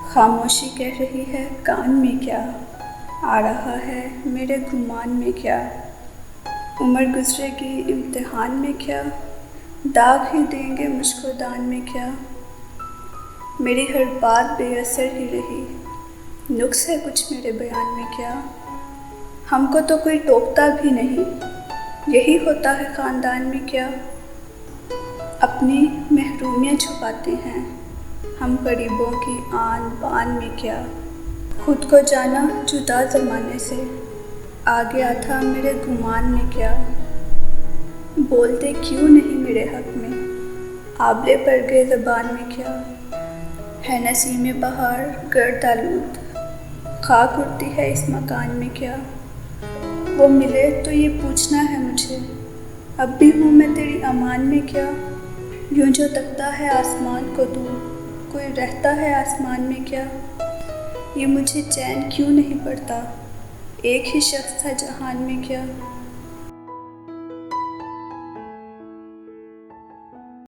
खामोशी कह रही है कान में क्या, आ रहा है मेरे गुमान में क्या। उम्र गुजरेगी इम्तिहान में क्या, दाग ही देंगे मुझको दान में क्या। मेरी हर बात बेअसर ही रही, नुक्स है कुछ मेरे बयान में क्या। हमको तो कोई टोकता भी नहीं, यही होता है ख़ानदान में क्या। अपनी महरूमियाँ छुपाते हैं हम गरीबों की आन बान में क्या। खुद को जाना जुदा ज़माने से, आ गया था मेरे गुमान में क्या। बोलते क्यों नहीं मेरे हक़ में, आबले पड़ गए ज़बान में क्या। है नसीम बहार गर्द आलूद, खाक उड़ती है इस मकान में क्या। वो मिले तो ये पूछना है मुझे, अब भी हूँ मैं तेरी अमान में क्या। यूँ जो तकता है आसमान को तू, कोई रहता है आसमान में क्या। ये मुझे चैन क्यों नहीं पड़ता, एक ही शख्स था जहान में क्या।